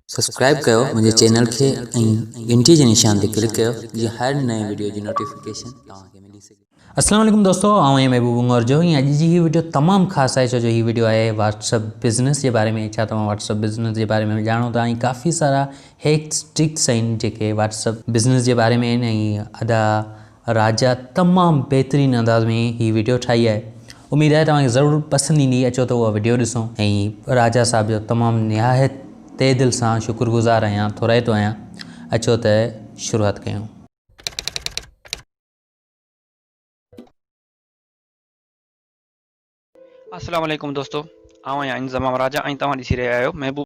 Subscribe कयो मुंहिंजे channel खे ऐं घंटी जे निशान ते क्लिक कयो जीअं हर नए वीडियो जी नोटिफिकेशन तव्हांखे मिली सघे। अस्सलाम वालेकुम दोस्तों, आऊं महबूब उमर जो ऐं अॼु जी ही वीडियो तमामु ख़ासि आहे छो जो ही वीडियो आहे व्हाट्सअप बिज़नेस जे बारे में। छा तव्हां व्हाट्सअप बिज़नेस जे बारे में ॼाणो था ऐं काफ़ी सारा हैक्स ट्रिक्स आहिनि जेके व्हाट्सअप बिज़नेस जे बारे में आहिनि ऐं अदा राजा तमामु बहितरीनु अंदाज़ में ही वीडियो ठाही आहे। उम्मीद आहे तव्हांखे ज़रूरु पसंदि ईंदी। अचो त उहा वीडियो ॾिसूं ऐं राजा साहब जो तमामु निहायत ते दिल सां शुक्रगुज़ार आहियां, थोराईतो आहियां। अचो त शुरूआत कयूं। अस्सलाम वालेकुम दोस्तों, आऊं आहियां इंज़माम राजा ऐं तव्हां ॾिसी रहिया आहियो महबूब।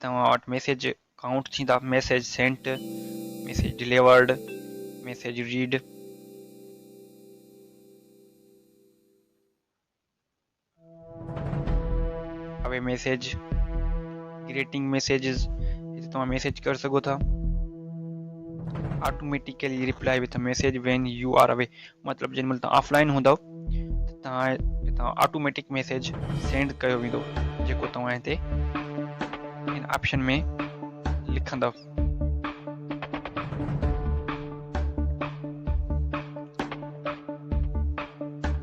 तव्हां वटि मैसेज काउंट थींदा, message sent, message delivered, message read. Away message greeting messages तव्हां मैसेज कर सघो था। Automatically reply with message when you are away, मतलब जेॾी महिल तव्हां ऑफलाइन हूंदव त तव्हां ऑटोमेटिक मैसेज सेंड कयो वेंदो जेको तव्हां हिते इन ऑप्शन में लिखंदव।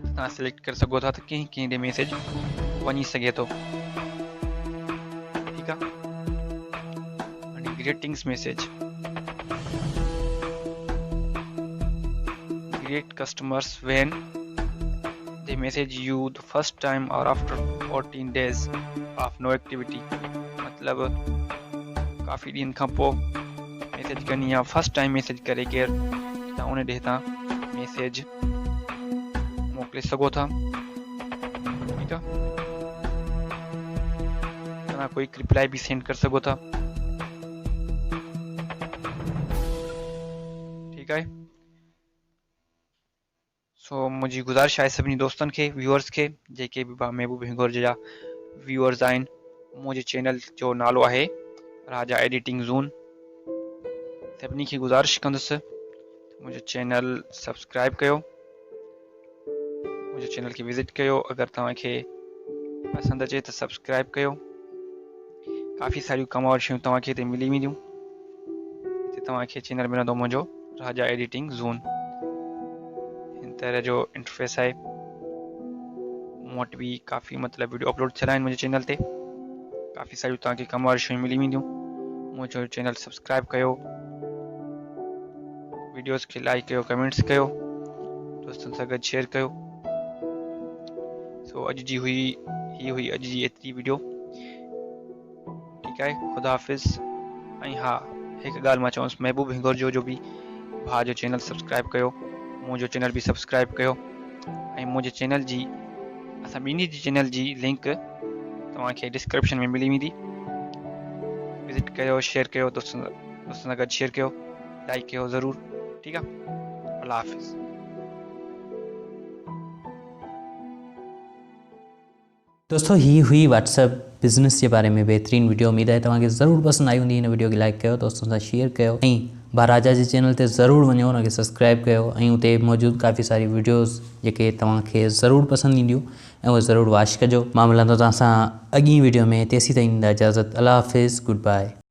तव्हां सिलेक्ट करे सघो था त कंहिं कंहिं ॾे मैसेज वञी सघे थो। ठीकु आहे। Greetings message, greet customers when they message you the first time or after 14 days of no activity, मतिलबु काफ़ी ॾींहंनि खां पोइ मैसेज करनी आहे, फर्स्ट टाइम मैसेज करे केरु, तव्हां उन ॾे तव्हां मैसेज मोकिले सघो था। ठीकु आहे, तव्हां कोई रिप्लाई बि सेंड करे सघो था। ठीकु आहे, सो मुंहिंजी गुज़ारिश आहे सभिनी दोस्तनि खे, व्यूअर्स खे, जेके बि महबूब हिंगोर जा व्यूअर्स आहिनि, मुंहिंजे चैनल जो नालो आहे राजा एडिटिंग ज़ोन। सभिनी खे गुज़ारिश कंदुसि मुंहिंजो चैनल सब्सक्राइब कयो, मुंहिंजे चैनल खे विज़िट कयो। अगरि तव्हांखे पसंदि अचे त सब्सक्राइब कयो। काफ़ी सारियूं कमाल शयूं तव्हांखे हिते मिली वेंदियूं। हिते तव्हांखे चैनल मिलंदो मुंहिंजो राजा एडिटिंग ज़ोन। हिन तरह जो इंटरफेस आहे। मूं वटि बि काफ़ी मतिलबु वीडियो अपलोड थियल आहिनि मुंहिंजे चैनल ते। काफ़ी सारियूं तव्हांखे कमाल शयूं मिली वेंदियूं। मुंहिंजो चैनल सब्सक्राइब कयो, वीडियोज़ खे लाइक कयो, कमेंट्स कयो, दोस्तनि सां गॾु शेयर कयो। सो अॼु जी हुई अॼु जी एतिरी वीडियो। ठीकु आहे, ख़ुदा हाफ़िज़। ऐं हा, हिकु ॻाल्हि मां चवांसि, महबूब हिंगोर जो बि भाउ जो चैनल सब्सक्राइब कयो, मुंहिंजो चैनल बि सब्सक्राइब कयो। ऐं मुंहिंजे चैनल जी, असां ॿिन्ही जी चैनल जी लिंक तव्हांखे डिस्क्रिप्शन में मिली वेंदी। विज़िट कयो, शेयर कयो, दोस्तनि सां गॾु शेयर कयो, लाइक कयो ज़रूरु। ठीकु आहे, अल्लाह हाफ़िज़। दोस्तों ही हुई व्हाट्सएप बिज़नेस के बारे में बेहतरीन वीडियो। उम्मीद है तव्हांखे ज़रूर पसंद आई हूंदी। इन वीडियो के लाइक कयो, दोस्तों सां शेयर कयो, ऐं राजा जे चैनल ते ज़रूर वञो, उनखे सब्सक्राइब कयो, ऐं उते मौजूद काफ़ी सारी वीडियोज़ जेके तव्हांखे ज़रूर पसंद ईंदियूं ऐं उहे ज़रूर वॉच कजो। मां मिलंदो तव्हां सां अॻी वीडियो में। तेसीं ताईं ईंदा इजाज़त। अल्लाह हाफ़िज़, गुड बाय।